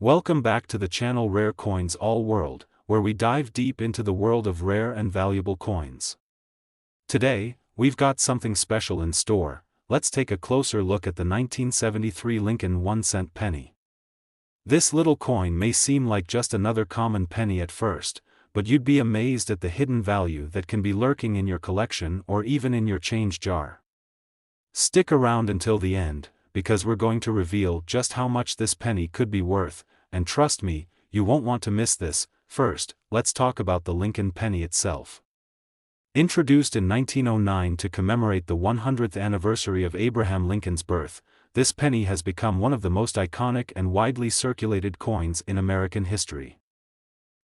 Welcome back to the channel Rare Coins All World, where we dive deep into the world of rare and valuable coins. Today, we've got something special in store. Let's take a closer look at the 1973 Lincoln 1-cent penny. This little coin may seem like just another common penny at first, but you'd be amazed at the hidden value that can be lurking in your collection or even in your change jar. Stick around until the end, because we're going to reveal just how much this penny could be worth, and trust me, you won't want to miss this. First, let's talk about the Lincoln penny itself. Introduced in 1909 to commemorate the 100th anniversary of Abraham Lincoln's birth, this penny has become one of the most iconic and widely circulated coins in American history.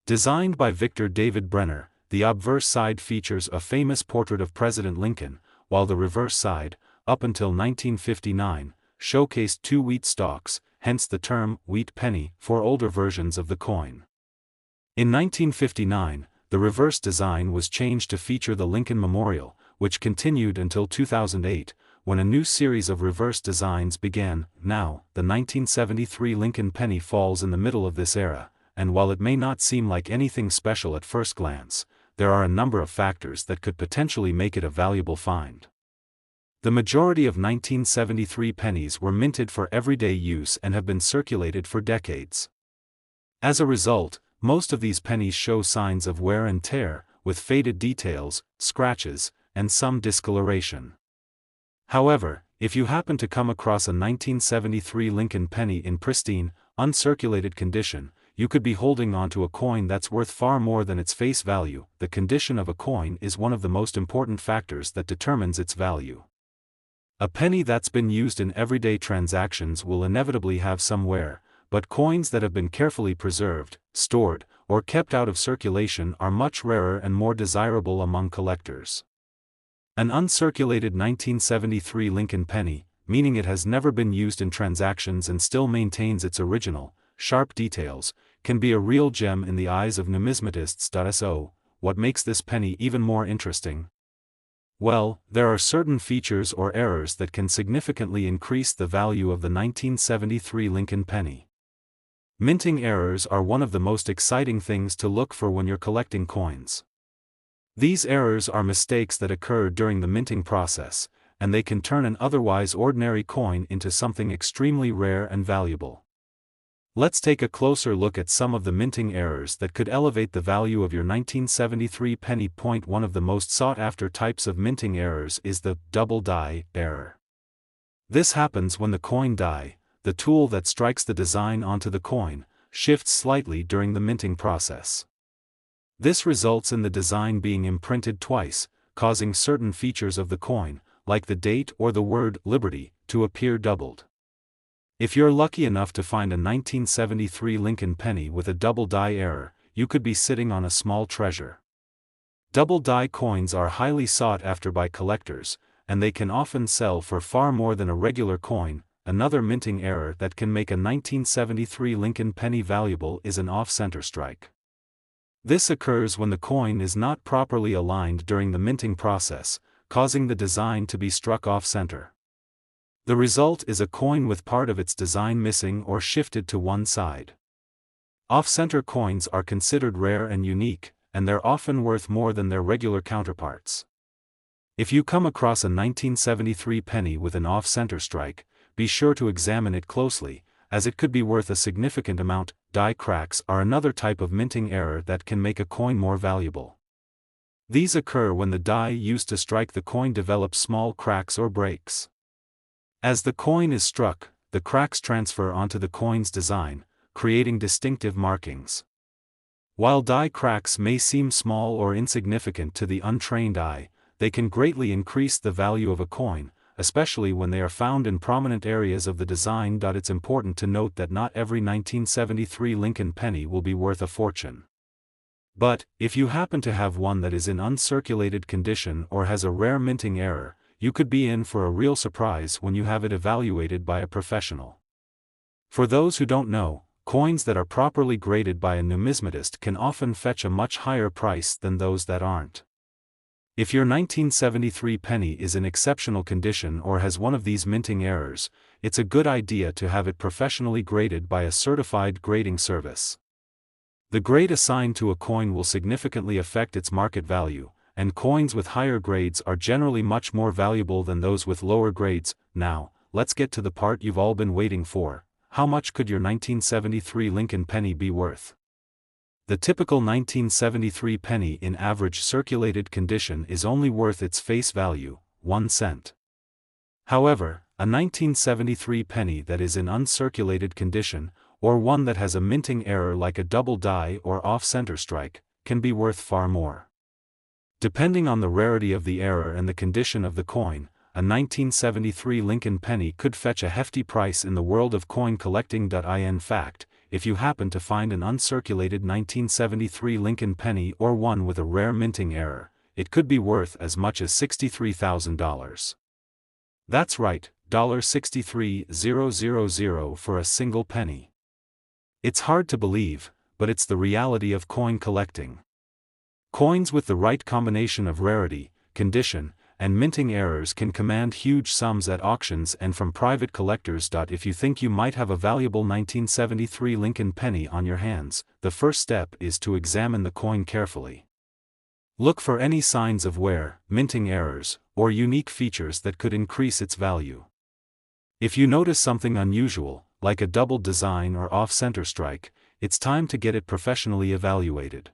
Designed by Victor David Brenner, the obverse side features a famous portrait of President Lincoln, while the reverse side, up until 1959, showcased two wheat stalks, hence the term wheat penny for older versions of the coin. In 1959, the reverse design was changed to feature the Lincoln Memorial, which continued until 2008, when a new series of reverse designs began. Now, the 1973 Lincoln penny falls in the middle of this era, and while it may not seem like anything special at first glance, there are a number of factors that could potentially make it a valuable find. The majority of 1973 pennies were minted for everyday use and have been circulated for decades. As a result, most of these pennies show signs of wear and tear, with faded details, scratches, and some discoloration. However, if you happen to come across a 1973 Lincoln penny in pristine, uncirculated condition, you could be holding onto a coin that's worth far more than its face value. The condition of a coin is one of the most important factors that determines its value. A penny that's been used in everyday transactions will inevitably have some wear, but coins that have been carefully preserved, stored, or kept out of circulation are much rarer and more desirable among collectors. An uncirculated 1973 Lincoln penny, meaning it has never been used in transactions and still maintains its original, sharp details, can be a real gem in the eyes of numismatists. So, what makes this penny even more interesting? Well, there are certain features or errors that can significantly increase the value of the 1973 Lincoln penny. Minting errors are one of the most exciting things to look for when you're collecting coins. These errors are mistakes that occur during the minting process, and they can turn an otherwise ordinary coin into something extremely rare and valuable. Let's take a closer look at some of the minting errors that could elevate the value of your 1973 penny. One of the most sought-after types of minting errors is the double die error. This happens when the coin die, the tool that strikes the design onto the coin, shifts slightly during the minting process. This results in the design being imprinted twice, causing certain features of the coin, like the date or the word Liberty, to appear doubled. If you're lucky enough to find a 1973 Lincoln penny with a double die error, you could be sitting on a small treasure. Double die coins are highly sought after by collectors, and they can often sell for far more than a regular coin. Another minting error that can make a 1973 Lincoln penny valuable is an off-center strike. This occurs when the coin is not properly aligned during the minting process, causing the design to be struck off-center. The result is a coin with part of its design missing or shifted to one side. Off-center coins are considered rare and unique, and they're often worth more than their regular counterparts. If you come across a 1973 penny with an off-center strike, be sure to examine it closely, as it could be worth a significant amount. Die cracks are another type of minting error that can make a coin more valuable. These occur when the die used to strike the coin develops small cracks or breaks. As the coin is struck, the cracks transfer onto the coin's design, creating distinctive markings. While die cracks may seem small or insignificant to the untrained eye, they can greatly increase the value of a coin, especially when they are found in prominent areas of the design. It's important to note that not every 1973 Lincoln penny will be worth a fortune. But, if you happen to have one that is in uncirculated condition or has a rare minting error, you could be in for a real surprise when you have it evaluated by a professional. For those who don't know, coins that are properly graded by a numismatist can often fetch a much higher price than those that aren't. If your 1973 penny is in exceptional condition or has one of these minting errors, it's a good idea to have it professionally graded by a certified grading service. The grade assigned to a coin will significantly affect its market value, and coins with higher grades are generally much more valuable than those with lower grades. Now, let's get to the part you've all been waiting for. How much could your 1973 Lincoln penny be worth? The typical 1973 penny in average circulated condition is only worth its face value, 1 cent. However, a 1973 penny that is in uncirculated condition, or one that has a minting error like a double die or off-center strike, can be worth far more. Depending on the rarity of the error and the condition of the coin, a 1973 Lincoln penny could fetch a hefty price in the world of coin collecting. In fact, if you happen to find an uncirculated 1973 Lincoln penny or one with a rare minting error, it could be worth as much as $63,000. That's right, $63,000 for a single penny. It's hard to believe, but it's the reality of coin collecting. Coins with the right combination of rarity, condition, and minting errors can command huge sums at auctions and from private collectors. If you think you might have a valuable 1973 Lincoln penny on your hands, the first step is to examine the coin carefully. Look for any signs of wear, minting errors, or unique features that could increase its value. If you notice something unusual, like a double design or off-center strike, it's time to get it professionally evaluated.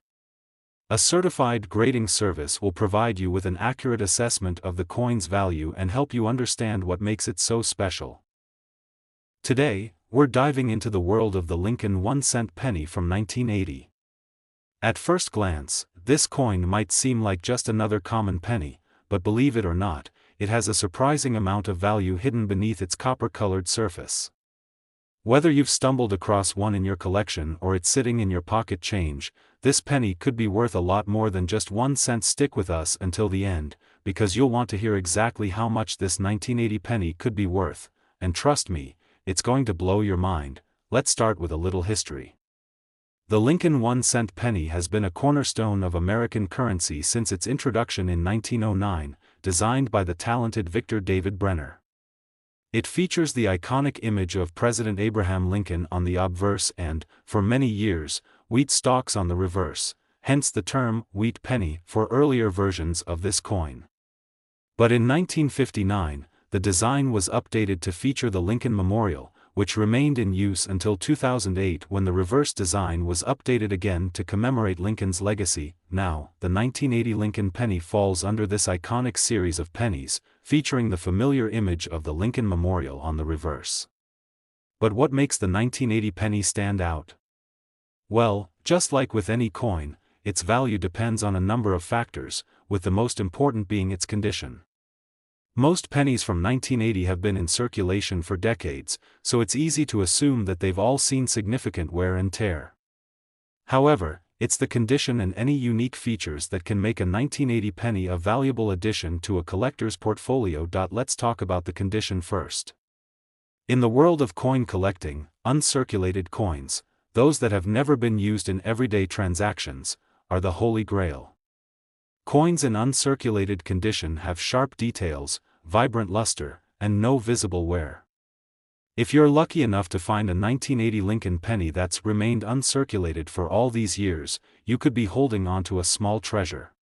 A certified grading service will provide you with an accurate assessment of the coin's value and help you understand what makes it so special. Today, we're diving into the world of the Lincoln 1-cent penny from 1980. At first glance, this coin might seem like just another common penny, but believe it or not, it has a surprising amount of value hidden beneath its copper-colored surface. Whether you've stumbled across one in your collection or it's sitting in your pocket change, this penny could be worth a lot more than just 1 cent. Stick with us until the end, because you'll want to hear exactly how much this 1980 penny could be worth, and trust me, it's going to blow your mind. Let's start with a little history. The Lincoln 1-cent penny has been a cornerstone of American currency since its introduction in 1909, designed by the talented Victor David Brenner. It features the iconic image of President Abraham Lincoln on the obverse and, for many years, wheat stalks on the reverse, hence the term wheat penny for earlier versions of this coin. But in 1959, the design was updated to feature the Lincoln Memorial, which remained in use until 2008 when the reverse design was updated again to commemorate Lincoln's legacy. Now, the 1980 Lincoln penny falls under this iconic series of pennies, featuring the familiar image of the Lincoln Memorial on the reverse. But what makes the 1980 penny stand out? Well, just like with any coin, its value depends on a number of factors, with the most important being its condition. Most pennies from 1980 have been in circulation for decades, so it's easy to assume that they've all seen significant wear and tear. However, it's the condition and any unique features that can make a 1980 penny a valuable addition to a collector's portfolio. Let's talk about the condition first. In the world of coin collecting, uncirculated coins, those that have never been used in everyday transactions, are the holy grail. Coins in uncirculated condition have sharp details, vibrant luster, and no visible wear. If you're lucky enough to find a 1980 Lincoln penny that's remained uncirculated for all these years, you could be holding on to a small treasure.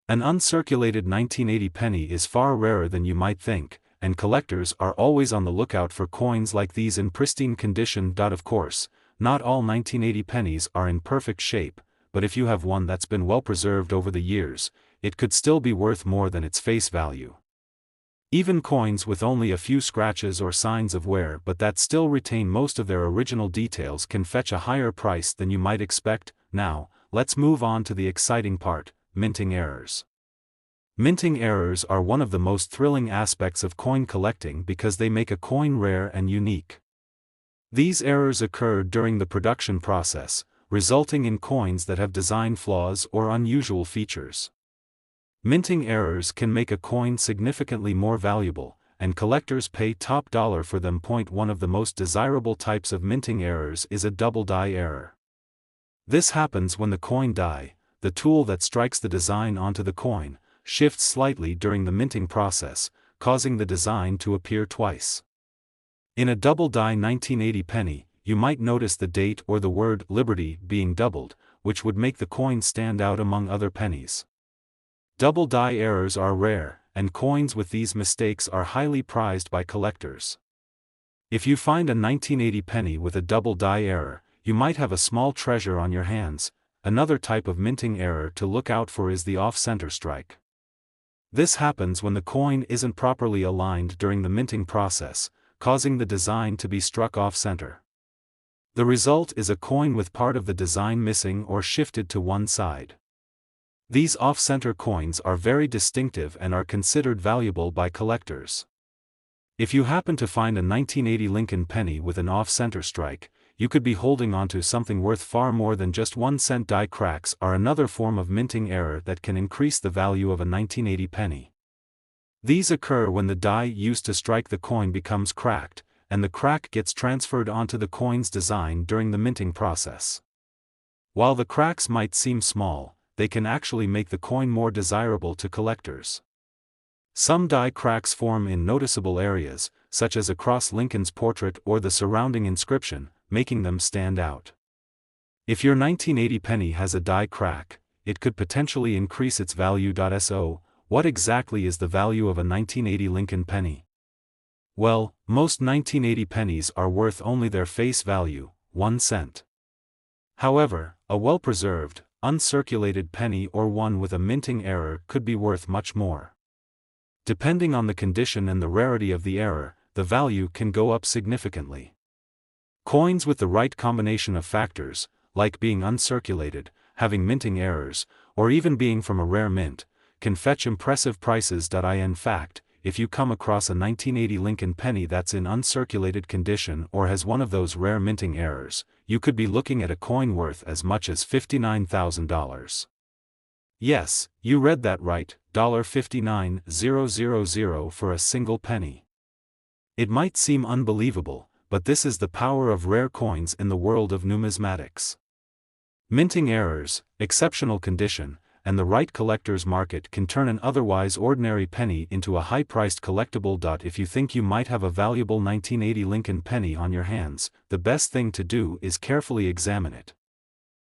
An uncirculated 1980 penny is far rarer than you might think, and collectors are always on the lookout for coins like these in pristine condition. Of course, not all 1980 pennies are in perfect shape, but if you have one that's been well preserved over the years, it could still be worth more than its face value. Even coins with only a few scratches or signs of wear but that still retain most of their original details can fetch a higher price than you might expect. Now, let's move on to the exciting part, minting errors. Minting errors are one of the most thrilling aspects of coin collecting because they make a coin rare and unique. These errors occur during the production process, resulting in coins that have design flaws or unusual features. Minting errors can make a coin significantly more valuable, and collectors pay top dollar for them. One of the most desirable types of minting errors is a double die error. This happens when the coin die, the tool that strikes the design onto the coin, shifts slightly during the minting process, causing the design to appear twice. In a double-die 1980 penny, you might notice the date or the word Liberty being doubled, which would make the coin stand out among other pennies. Double-die errors are rare, and coins with these mistakes are highly prized by collectors. If you find a 1980 penny with a double-die error, you might have a small treasure on your hands. Another type of minting error to look out for is the off-center strike. This happens when the coin isn't properly aligned during the minting process, causing the design to be struck off-center. The result is a coin with part of the design missing or shifted to one side. These off-center coins are very distinctive and are considered valuable by collectors. If you happen to find a 1980 Lincoln penny with an off-center strike, you could be holding onto something worth far more than just 1-cent. Die cracks are another form of minting error that can increase the value of a 1980 penny. These occur when the die used to strike the coin becomes cracked, and the crack gets transferred onto the coin's design during the minting process. While the cracks might seem small, they can actually make the coin more desirable to collectors. Some die cracks form in noticeable areas, such as across Lincoln's portrait or the surrounding inscription, making them stand out. If your 1980 penny has a die crack, it could potentially increase its value. So, what exactly is the value of a 1980 Lincoln penny? Well, most 1980 pennies are worth only their face value, 1 cent. However, a well-preserved, uncirculated penny or one with a minting error could be worth much more. Depending on the condition and the rarity of the error, the value can go up significantly. Coins with the right combination of factors, like being uncirculated, having minting errors, or even being from a rare mint, can fetch impressive prices. In fact, if you come across a 1980 Lincoln penny that's in uncirculated condition or has one of those rare minting errors, you could be looking at a coin worth as much as $59,000. Yes, you read that right, $59,000 for a single penny. It might seem unbelievable, but this is the power of rare coins in the world of numismatics. Minting errors, exceptional condition, and the right collector's market can turn an otherwise ordinary penny into a high-priced collectible. If you think you might have a valuable 1980 Lincoln penny on your hands, the best thing to do is carefully examine it.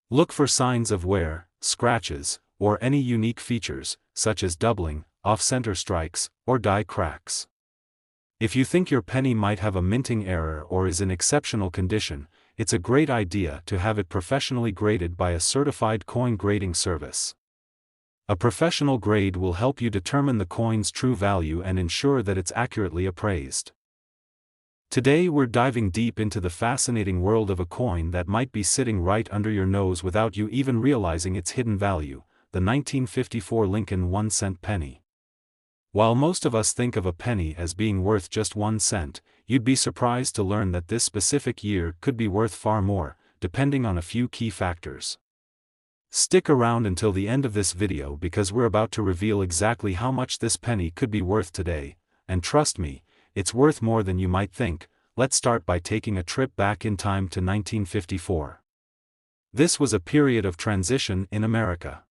Look for signs of wear, scratches, or any unique features, such as doubling, off-center strikes, or die cracks. If you think your penny might have a minting error or is in exceptional condition, it's a great idea to have it professionally graded by a certified coin grading service. A professional grade will help you determine the coin's true value and ensure that it's accurately appraised. Today we're diving deep into the fascinating world of a coin that might be sitting right under your nose without you even realizing its hidden value, the 1954 Lincoln 1-cent penny. While most of us think of a penny as being worth just 1 cent, you'd be surprised to learn that this specific year could be worth far more, depending on a few key factors. Stick around until the end of this video because we're about to reveal exactly how much this penny could be worth today, and trust me, it's worth more than you might think. Let's start by taking a trip back in time to 1954. This was a period of transition in America.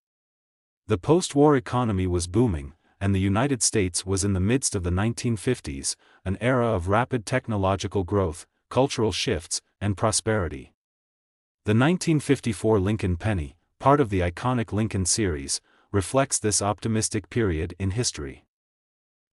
The post-war economy was booming, and the United States was in the midst of the 1950s, an era of rapid technological growth, cultural shifts, and prosperity. The 1954 Lincoln penny, part of the iconic Lincoln series, reflects this optimistic period in history.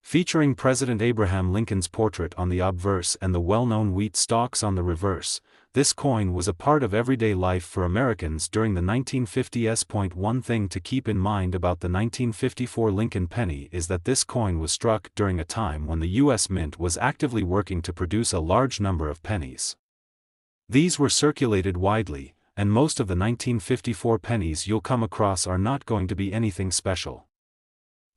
Featuring President Abraham Lincoln's portrait on the obverse and the well-known wheat stalks on the reverse, this coin was a part of everyday life for Americans during the 1950s. One thing to keep in mind about the 1954 Lincoln penny is that this coin was struck during a time when the U.S. Mint was actively working to produce a large number of pennies. These were circulated widely, and most of the 1954 pennies you'll come across are not going to be anything special.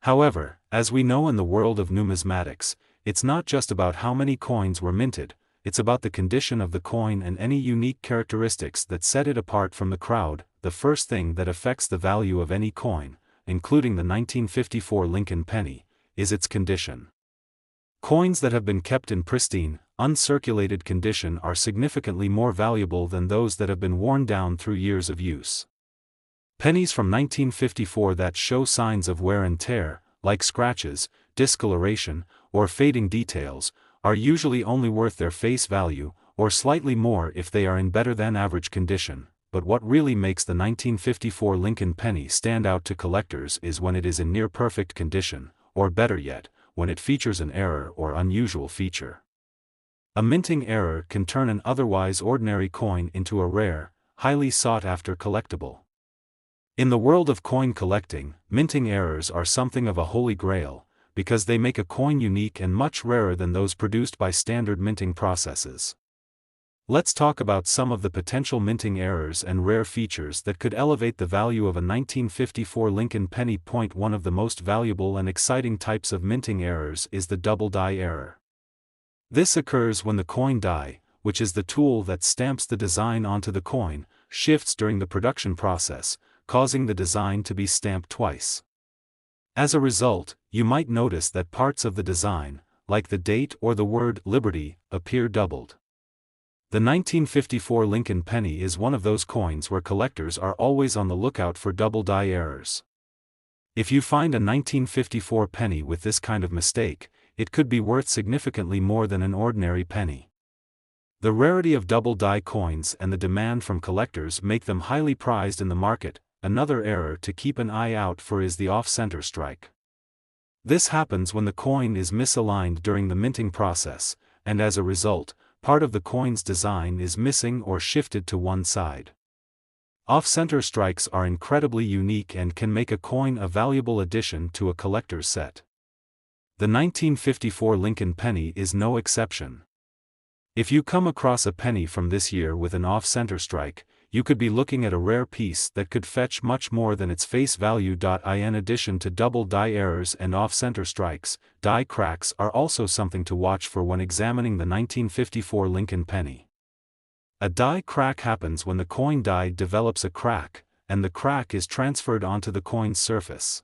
However, as we know in the world of numismatics, it's not just about how many coins were minted, it's about the condition of the coin and any unique characteristics that set it apart from the crowd. The first thing that affects the value of any coin, including the 1954 Lincoln penny, is its condition. Coins that have been kept in pristine, uncirculated condition are significantly more valuable than those that have been worn down through years of use. Pennies from 1954 that show signs of wear and tear, like scratches, discoloration, or fading details, are usually only worth their face value, or slightly more if they are in better than average condition. But what really makes the 1954 Lincoln penny stand out to collectors is when it is in near perfect condition, or better yet, when it features an error or unusual feature. A minting error can turn an otherwise ordinary coin into a rare, highly sought-after collectible. In the world of coin collecting, minting errors are something of a holy grail, because they make a coin unique and much rarer than those produced by standard minting processes. Let's talk about some of the potential minting errors and rare features that could elevate the value of a 1954 Lincoln penny. One of the most valuable and exciting types of minting errors is the double die error. This occurs when the coin die, which is the tool that stamps the design onto the coin, shifts during the production process, causing the design to be stamped twice. As a result, you might notice that parts of the design, like the date or the word Liberty, appear doubled. The 1954 Lincoln penny is one of those coins where collectors are always on the lookout for double die errors. If you find a 1954 penny with this kind of mistake, it could be worth significantly more than an ordinary penny. The rarity of double die coins and the demand from collectors make them highly prized in the market. Another error to keep an eye out for is the off-center strike. This happens when the coin is misaligned during the minting process, and as a result, part of the coin's design is missing or shifted to one side. Off-center strikes are incredibly unique and can make a coin a valuable addition to a collector's set. The 1954 Lincoln penny is no exception. If you come across a penny from this year with an off-center strike, you could be looking at a rare piece that could fetch much more than its face value. In addition to double die errors and off-center strikes, die cracks are also something to watch for when examining the 1954 Lincoln penny. A die crack happens when the coin die develops a crack, and the crack is transferred onto the coin's surface.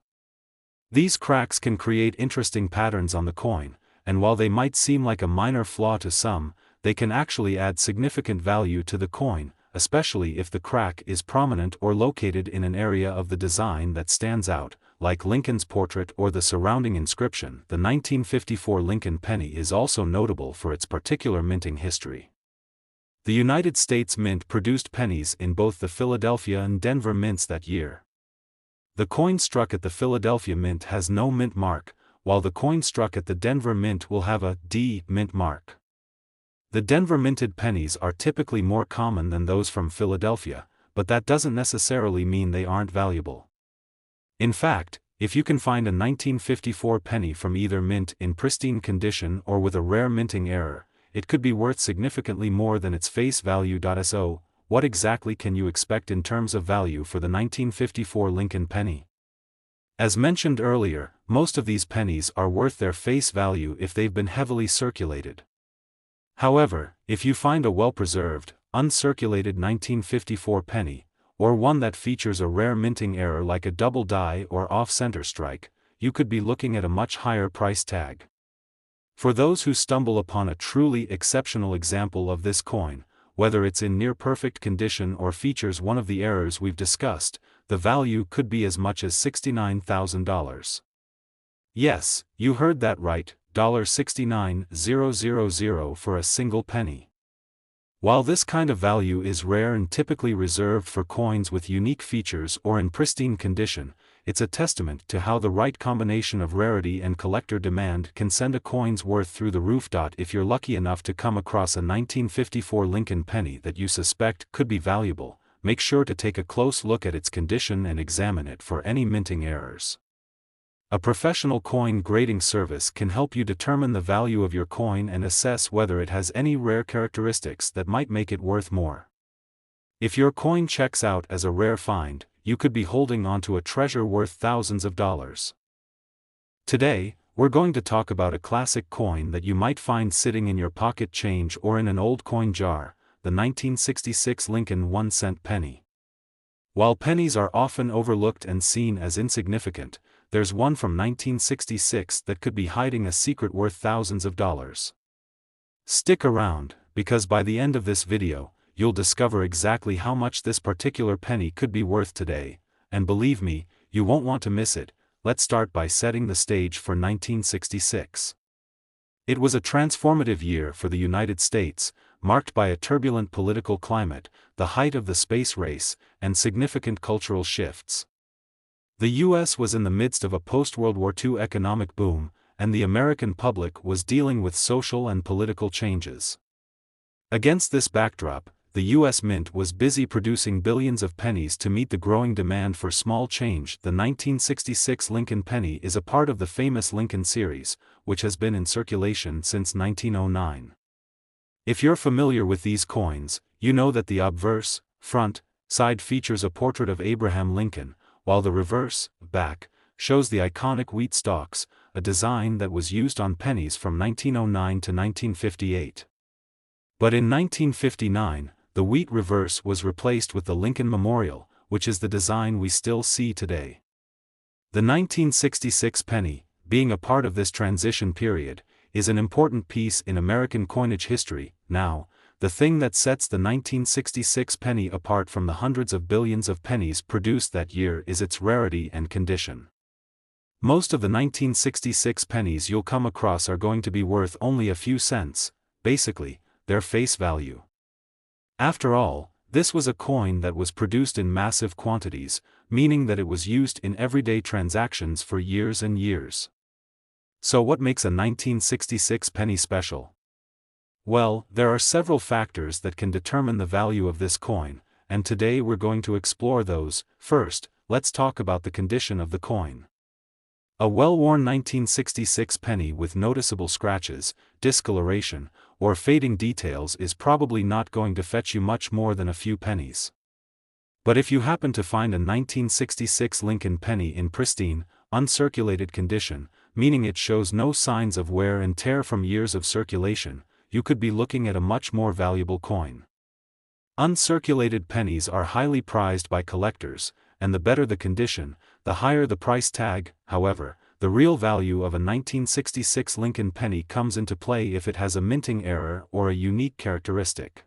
These cracks can create interesting patterns on the coin, and while they might seem like a minor flaw to some, they can actually add significant value to the coin, especially if the crack is prominent or located in an area of the design that stands out, like Lincoln's portrait or the surrounding inscription. The 1954 Lincoln penny is also notable for its particular minting history. The United States Mint produced pennies in both the Philadelphia and Denver mints that year. The coin struck at the Philadelphia Mint has no mint mark, while the coin struck at the Denver Mint will have a D mint mark. The Denver minted pennies are typically more common than those from Philadelphia, but that doesn't necessarily mean they aren't valuable. In fact, if you can find a 1954 penny from either mint in pristine condition or with a rare minting error, it could be worth significantly more than its face value. So, what exactly can you expect in terms of value for the 1954 Lincoln penny? As mentioned earlier, most of these pennies are worth their face value if they've been heavily circulated. However, if you find a well-preserved, uncirculated 1954 penny, or one that features a rare minting error like a double die or off-center strike, you could be looking at a much higher price tag. For those who stumble upon a truly exceptional example of this coin, whether it's in near-perfect condition or features one of the errors we've discussed, the value could be as much as $69,000. Yes, you heard that right. $69,000 for a single penny. While this kind of value is rare and typically reserved for coins with unique features or in pristine condition, it's a testament to how the right combination of rarity and collector demand can send a coin's worth through the roof. If you're lucky enough to come across a 1954 Lincoln penny that you suspect could be valuable, make sure to take a close look at its condition and examine it for any minting errors. A professional coin grading service can help you determine the value of your coin and assess whether it has any rare characteristics that might make it worth more. If your coin checks out as a rare find, you could be holding onto a treasure worth thousands of dollars. Today, we're going to talk about a classic coin that you might find sitting in your pocket change or in an old coin jar, the 1966 Lincoln 1-cent penny. While pennies are often overlooked and seen as insignificant, there's one from 1966 that could be hiding a secret worth thousands of dollars. Stick around, because by the end of this video, you'll discover exactly how much this particular penny could be worth today, and believe me, you won't want to miss it. Let's start by setting the stage for 1966. It was a transformative year for the United States, marked by a turbulent political climate, the height of the space race, and significant cultural shifts. The U.S. was in the midst of a post-World War II economic boom, and the American public was dealing with social and political changes. Against this backdrop, the U.S. Mint was busy producing billions of pennies to meet the growing demand for small change. The 1966 Lincoln penny is a part of the famous Lincoln series, which has been in circulation since 1909. If you're familiar with these coins, you know that the obverse, front, side features a portrait of Abraham Lincoln, while the reverse, back, shows the iconic wheat stalks, a design that was used on pennies from 1909 to 1958. But in 1959, the wheat reverse was replaced with the Lincoln Memorial, which is the design we still see today. The 1966 penny, being a part of this transition period, is an important piece in American coinage history. Now, the thing that sets the 1966 penny apart from the hundreds of billions of pennies produced that year is its rarity and condition. Most of the 1966 pennies you'll come across are going to be worth only a few cents, basically, their face value. After all, this was a coin that was produced in massive quantities, meaning that it was used in everyday transactions for years and years. So what makes a 1966 penny special? Well, there are several factors that can determine the value of this coin, and today we're going to explore those. First, let's talk about the condition of the coin. A well-worn 1966 penny with noticeable scratches, discoloration, or fading details is probably not going to fetch you much more than a few pennies. But if you happen to find a 1966 Lincoln penny in pristine, uncirculated condition, meaning it shows no signs of wear and tear from years of circulation, you could be looking at a much more valuable coin. Uncirculated pennies are highly prized by collectors, and the better the condition, the higher the price tag. However, the real value of a 1966 Lincoln penny comes into play if it has a minting error or a unique characteristic.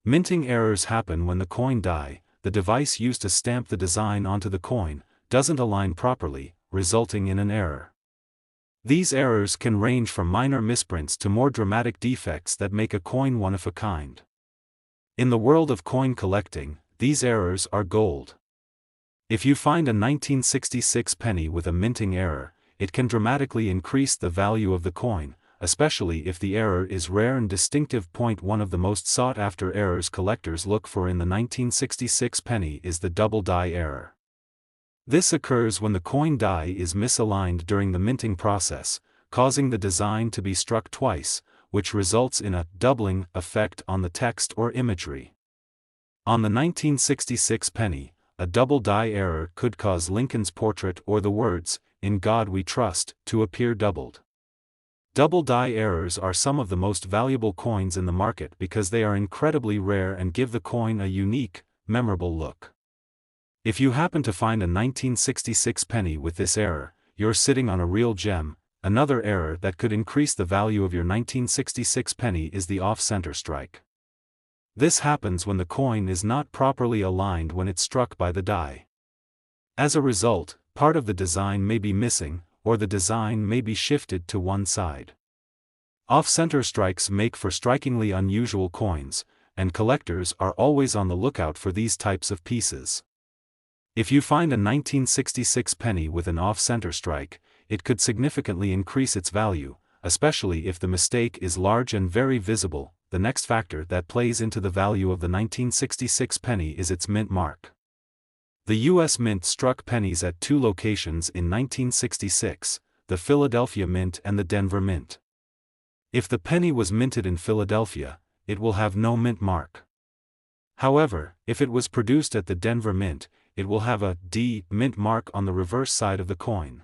Minting errors happen when the coin die, the device used to stamp the design onto the coin, doesn't align properly, resulting in an error. These errors can range from minor misprints to more dramatic defects that make a coin one of a kind. In the world of coin collecting, these errors are gold. If you find a 1966 penny with a minting error, it can dramatically increase the value of the coin, especially if the error is rare and distinctive. One of the most sought-after errors collectors look for in the 1966 penny is the double die error. This occurs when the coin die is misaligned during the minting process, causing the design to be struck twice, which results in a doubling effect on the text or imagery. On the 1966 penny, a double die error could cause Lincoln's portrait or the words, "In God We Trust," to appear doubled. Double die errors are some of the most valuable coins in the market because they are incredibly rare and give the coin a unique, memorable look. If you happen to find a 1966 penny with this error, you're sitting on a real gem. Another error that could increase the value of your 1966 penny is the off-center strike. This happens when the coin is not properly aligned when it's struck by the die. As a result, part of the design may be missing, or the design may be shifted to one side. Off-center strikes make for strikingly unusual coins, and collectors are always on the lookout for these types of pieces. If you find a 1966 penny with an off-center strike, it could significantly increase its value, especially if the mistake is large and very visible. The next factor that plays into the value of the 1966 penny is its mint mark. The U.S. Mint struck pennies at two locations in 1966, the Philadelphia Mint and the Denver Mint. If the penny was minted in Philadelphia, it will have no mint mark. However, if it was produced at the Denver Mint, it will have a D mint mark on the reverse side of the coin.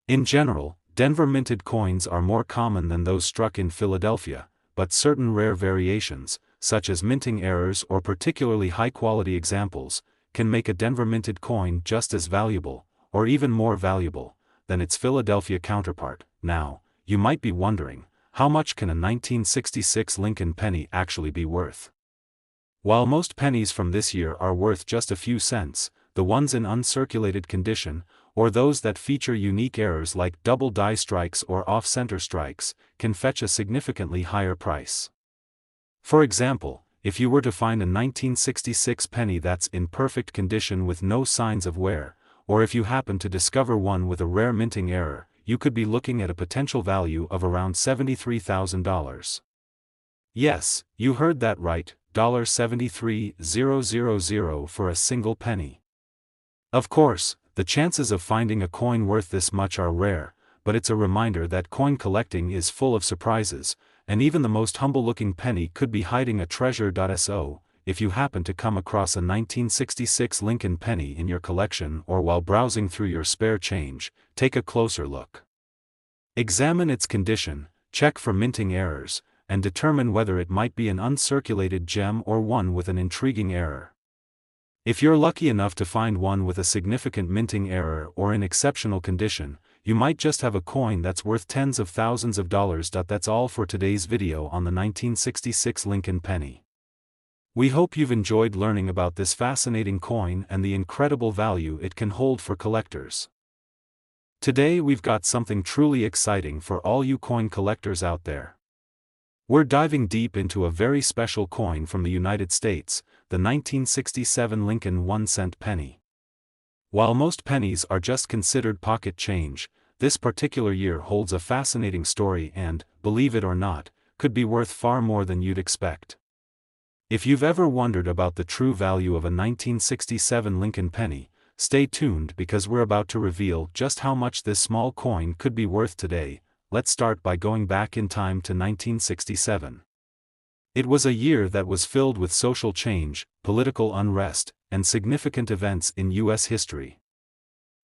In general, Denver minted coins are more common than those struck in Philadelphia, but certain rare variations, such as minting errors or particularly high-quality examples, can make a Denver minted coin just as valuable, or even more valuable, than its Philadelphia counterpart. Now, you might be wondering, how much can a 1966 Lincoln penny actually be worth? While most pennies from this year are worth just a few cents, the ones in uncirculated condition, or those that feature unique errors like double die strikes or off-center strikes, can fetch a significantly higher price. For example, if you were to find a 1966 penny that's in perfect condition with no signs of wear, or if you happen to discover one with a rare minting error, you could be looking at a potential value of around $73,000. Yes, you heard that right, $73,000 for a single penny. Of course, the chances of finding a coin worth this much are rare, but it's a reminder that coin collecting is full of surprises, and even the most humble-looking penny could be hiding a treasure. So, if you happen to come across a 1966 Lincoln penny in your collection or while browsing through your spare change, take a closer look. Examine its condition, check for minting errors, and determine whether it might be an uncirculated gem or one with an intriguing error. If you're lucky enough to find one with a significant minting error or in exceptional condition, you might just have a coin that's worth tens of thousands of dollars. That's all for today's video on the 1966 Lincoln penny. We hope you've enjoyed learning about this fascinating coin and the incredible value it can hold for collectors. Today we've got something truly exciting for all you coin collectors out there. We're diving deep into a very special coin from the United States, the 1967 Lincoln 1-cent penny. While most pennies are just considered pocket change, this particular year holds a fascinating story and, believe it or not, could be worth far more than you'd expect. If you've ever wondered about the true value of a 1967 Lincoln penny, stay tuned because we're about to reveal just how much this small coin could be worth today. Let's start by going back in time to 1967. It was a year that was filled with social change, political unrest, and significant events in U.S. history.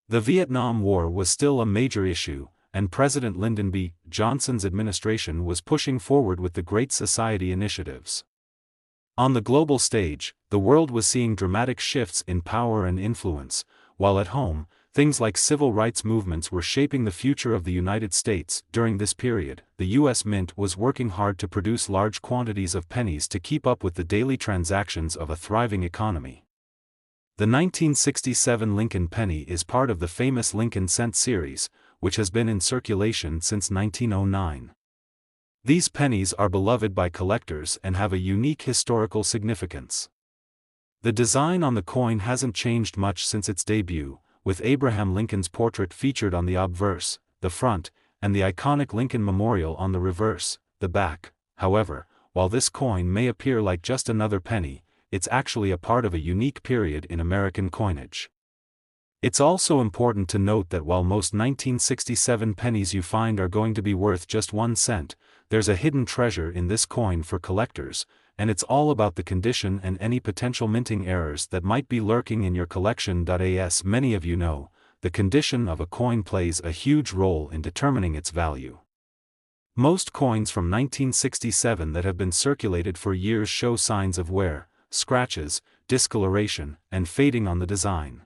The Vietnam War was still a major issue, and President Lyndon B. Johnson's administration was pushing forward with the Great Society initiatives. On the global stage, the world was seeing dramatic shifts in power and influence, while at home, things like civil rights movements were shaping the future of the United States. During this period, the U.S. Mint was working hard to produce large quantities of pennies to keep up with the daily transactions of a thriving economy. The 1967 Lincoln penny is part of the famous Lincoln cent series, which has been in circulation since 1909. These pennies are beloved by collectors and have a unique historical significance. The design on the coin hasn't changed much since its debut, with Abraham Lincoln's portrait featured on the obverse, the front, and the iconic Lincoln Memorial on the reverse, the back. However, while this coin may appear like just another penny, it's actually a part of a unique period in American coinage. It's also important to note that while most 1967 pennies you find are going to be worth just 1 cent, there's a hidden treasure in this coin for collectors, and it's all about the condition and any potential minting errors that might be lurking in your collection. As many of you know, the condition of a coin plays a huge role in determining its value. Most coins from 1967 that have been circulated for years show signs of wear, scratches, discoloration, and fading on the design.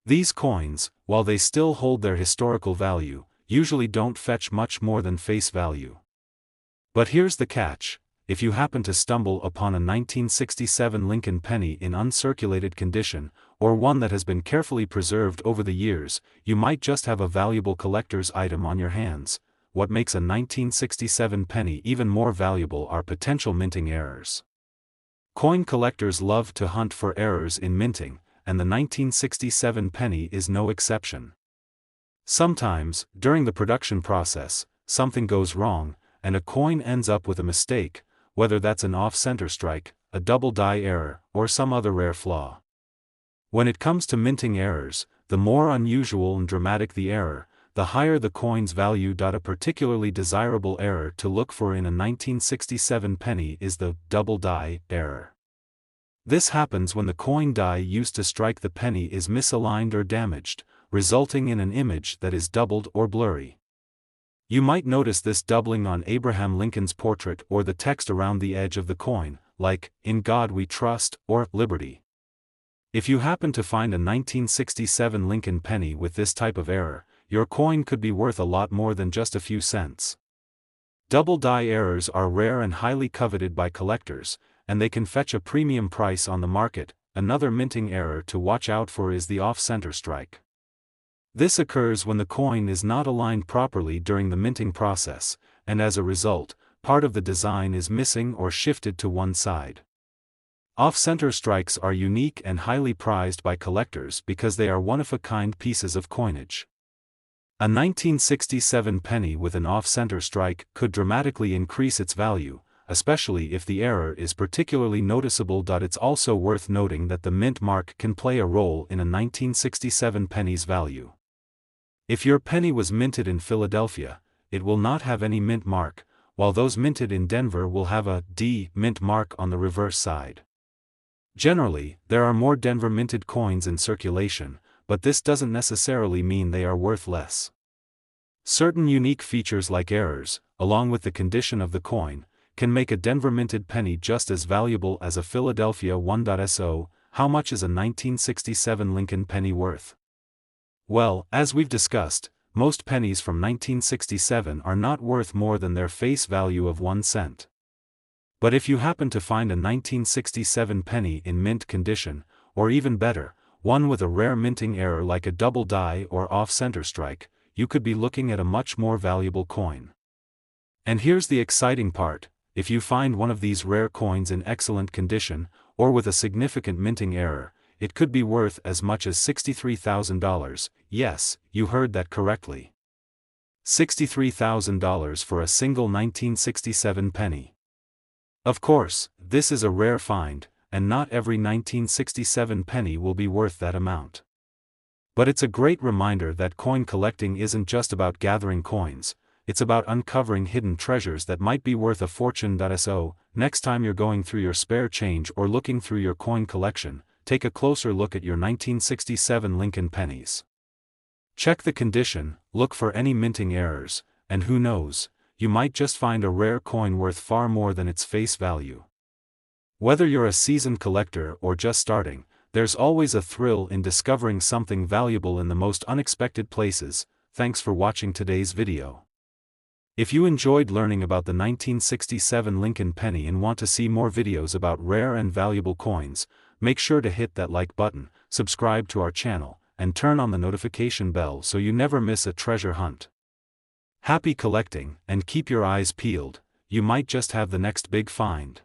These coins, while they still hold their historical value, usually don't fetch much more than face value. But here's the catch: if you happen to stumble upon a 1967 Lincoln penny in uncirculated condition, or one that has been carefully preserved over the years, you might just have a valuable collector's item on your hands. What makes a 1967 penny even more valuable are potential minting errors. Coin collectors love to hunt for errors in minting, and the 1967 penny is no exception. Sometimes, during the production process, something goes wrong, and a coin ends up with a mistake, whether that's an off-center strike, a double die error, or some other rare flaw. When it comes to minting errors, the more unusual and dramatic the error, the higher the coin's value. A particularly desirable error to look for in a 1967 penny is the double die error. This happens when the coin die used to strike the penny is misaligned or damaged, resulting in an image that is doubled or blurry. You might notice this doubling on Abraham Lincoln's portrait or the text around the edge of the coin, like, "In God We Trust," or "Liberty." If you happen to find a 1967 Lincoln penny with this type of error, your coin could be worth a lot more than just a few cents. Double die errors are rare and highly coveted by collectors, and they can fetch a premium price on the market. another minting error to watch out for is the off-center strike. This occurs when the coin is not aligned properly during the minting process, and as a result, part of the design is missing or shifted to one side. Off-center strikes are unique and highly prized by collectors because they are one-of-a-kind pieces of coinage. A 1967 penny with an off-center strike could dramatically increase its value, especially if the error is particularly noticeable. It's also worth noting that the mint mark can play a role in a 1967 penny's value. If your penny was minted in Philadelphia, it will not have any mint mark, while those minted in Denver will have a D mint mark on the reverse side. Generally, there are more Denver minted coins in circulation, but this doesn't necessarily mean they are worth less. Certain unique features like errors, along with the condition of the coin, can make a Denver minted penny just as valuable as a Philadelphia one. So, how much is a 1967 Lincoln penny worth? Well, as we've discussed, most pennies from 1967 are not worth more than their face value of 1 cent. But if you happen to find a 1967 penny in mint condition, or even better, one with a rare minting error like a double die or off-center strike, you could be looking at a much more valuable coin. And here's the exciting part: if you find one of these rare coins in excellent condition, or with a significant minting error, it could be worth as much as $63,000. Yes, you heard that correctly. $63,000 for a single 1967 penny. Of course, this is a rare find, and not every 1967 penny will be worth that amount. But it's a great reminder that coin collecting isn't just about gathering coins, it's about uncovering hidden treasures that might be worth a fortune. So, next time you're going through your spare change or looking through your coin collection, take a closer look at your 1967 Lincoln pennies. Check the condition, look for any minting errors, and who knows, you might just find a rare coin worth far more than its face value. Whether you're a seasoned collector or just starting, there's always a thrill in discovering something valuable in the most unexpected places. Thanks for watching today's video. If you enjoyed learning about the 1967 Lincoln penny and want to see more videos about rare and valuable coins, make sure to hit that like button, subscribe to our channel, and turn on the notification bell so you never miss a treasure hunt. Happy collecting, and keep your eyes peeled, you might just have the next big find.